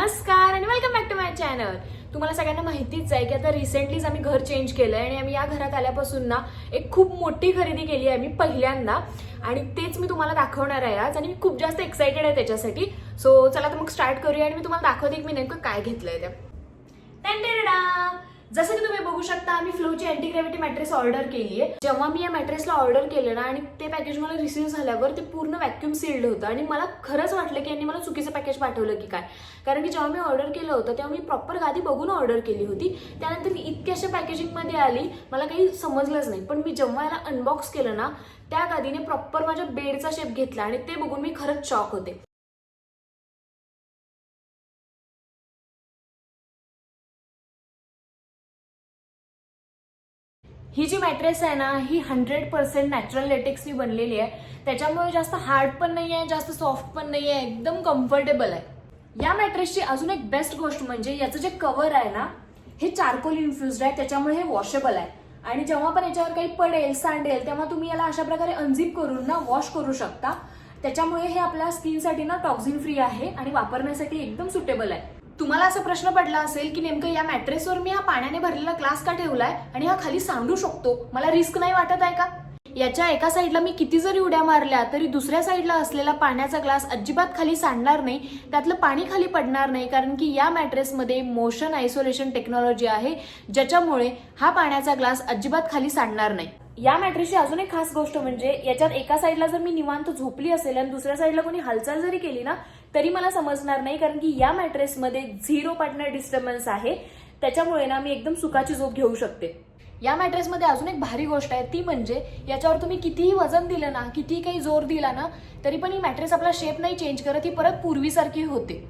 नमस्कार आणि welcome back to my channel. तुम्हाला सगळ्यांना माहितीच आहे की आता रिसेंटलीच आम्ही घर चेंज केलंय आणि आम्ही या घरात आल्यापासून ना एक खूप मोठी खरेदी केली आहे आम्ही पहिल्यांदा, आणि तेच मी तुम्हाला दाखवणार आहे आज. आणि मी खूप जास्त एक्साइटेड आहे त्याच्यासाठी. सो चला तर मग स्टार्ट करूया आणि मी तुम्हाला दाखवते की मी नेमकं काय घेतलंय ते. जसं की तुम्ही बघू शकता, आम्ही फ्लोची अँटी ग्रॅव्हिटी मॅट्रेस ऑर्डर केली आहे. जेव्हा मी या मॅट्रेसला ऑर्डर केलं ना आणि ते पॅकेज मला रिसीव्ह झाल्यावर ते पूर्ण व्हॅक्यूम सील्ड होतं आणि मला खरंच वाटलं की यांनी मला चुकीचं पॅकेज पाठवलं की काय. कारण की जेव्हा मी ऑर्डर केलं होतं तेव्हा मी प्रॉपर गादी बघून ऑर्डर केली होती. त्यानंतर इतक्याशा पॅकेजिंगमध्ये आली, मला काही समजलंच नाही. पण मी जेव्हा याला अनबॉक्स केलं ना, त्या गादीने प्रॉपर माझ्या बेडचा शेप घेतला आणि ते बघून मी खरंच शॉक होते. ही जी मॅट्रेस आहे ना, ही 100% नॅचरल लेटेक्सनी बनलेली आहे. त्याच्यामुळे जास्त हार्ड पण नाही आहे, जास्त सॉफ्ट पण नाही आहे, एकदम कम्फर्टेबल आहे. या मॅट्रेसची अजून एक बेस्ट गोष्ट म्हणजे याचं जे कव्हर आहे ना, हे चारकोल इन्फ्युज्ड आहे. त्याच्यामुळे हे वॉशेबल आहे आणि जेव्हा पण याच्यावर काही पडेल सांडेल तेव्हा तुम्ही याला अशा प्रकारे अनझिप करून ना वॉश करू शकता. त्याच्यामुळे हे आपल्या स्किनसाठी ना टॉक्झिन फ्री आहे आणि वापरण्यासाठी एकदम सुटेबल आहे. तुम्हाला असा प्रश्न पडला असेल की नेमकं या मॅट्रेसवर मी हा पाण्याने भरलेला ग्लास का ठेवलाय आणि हा खाली सांडू शकतो, मला रिस्क नाही वाटत आहे का? याच्या एका साईडला मी किती जरी उड्या मारल्या तरी दुसऱ्या साईडला असलेला पाण्याचा ग्लास अजिबात खाली सांडणार नाही, त्यातलं पाणी खाली पडणार नाही. कारण की या मॅट्रेसमध्ये मोशन आयसोलेशन टेक्नॉलॉजी आहे, ज्याच्यामुळे हा पाण्याचा ग्लास अजिबात खाली सांडणार नाही. या मॅट्रेसची अजून एक खास गोष्ट म्हणजे याच्यात एका साईडला जर मी निवांत झोपली असेल आणि दुसऱ्या साईडला कोणी हालचाल जरी केली ना तरी मला समजणार नाही. कारण की या मॅट्रेसमध्ये 0 पार्टनर डिस्टर्बन्स आहे. त्याच्यामुळे ना मी एकदम सुखाची झोप घेऊ शकते. या मॅट्रेसमध्ये अजून एक भारी गोष्ट आहे, ती म्हणजे याच्यावर तुम्ही कितीही वजन दिलं ना, कितीही काही जोर दिला ना, तरी पण ही मॅट्रेस आपला शेप नाही चेंज करत, ही परत पूर्वीसारखी होते.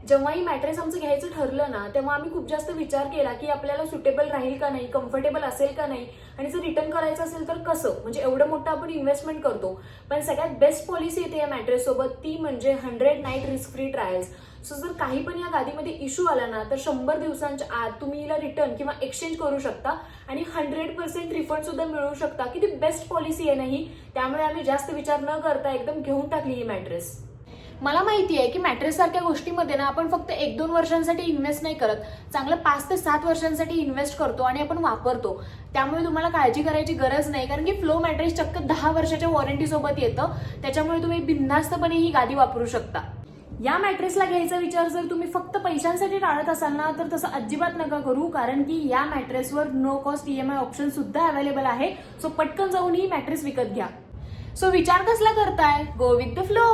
जेव्हा ही मॅट्रेस आमचं घ्यायचं ठरलं ना, तेव्हा आम्ही खूप जास्त विचार केला की आपल्याला सुटेबल राहील का नाही, कम्फर्टेबल असेल का नाही, आणि जर रिटर्न करायचं असेल तर कसं. म्हणजे एवढं मोठं आपण इन्व्हेस्टमेंट करतो, पण सगळ्यात बेस्ट पॉलिसी येते या मॅट्रेस सोबत, ती म्हणजे 100 night risk free trials. So जर काही पण या गादीमध्ये इश्यू आला ना तर 100 दिवसांच्या आत तुम्ही हिला रिटर्न किंवा एक्सचेंज करू शकता आणि 100% रिफंड सुद्धा मिळवू शकता. किती बेस्ट पॉलिसी आहे नाही. त्यामुळे आम्ही जास्त विचार न करता एकदम घेऊन टाकली ही मॅट्रेस. मला माहिती आहे की मॅट्रेस सारख्या गोष्टीमध्ये ना आपण फक्त 1-2 वर्षांसाठी इन्व्हेस्ट नाही करत, चांगलं 5 ते 7 वर्षांसाठी इन्व्हेस्ट करतो आणि आपण वापरतो. त्यामुळे तुम्हाला काळजी करायची गरज नाही, कारण की फ्लो मॅट्रेस चक्क 10 वर्षाच्या वॉरंटी सोबत येतं. त्याच्यामुळे तुम्ही बिनधास्तपणे ही गादी वापरू शकता. या मॅट्रेसला घ्यायचा विचार जर तुम्ही फक्त पैशांसाठी टाळत असाल ना तर तसं अजिबात नका करू, कारण की या मॅट्रेसवर नो कॉस्ट EMI ऑप्शन सुद्धा अवेलेबल आहे. सो पटकन जाऊन ही मॅट्रेस विकत घ्या. सो विचार कसला करताय, गो विथ द फ्लो.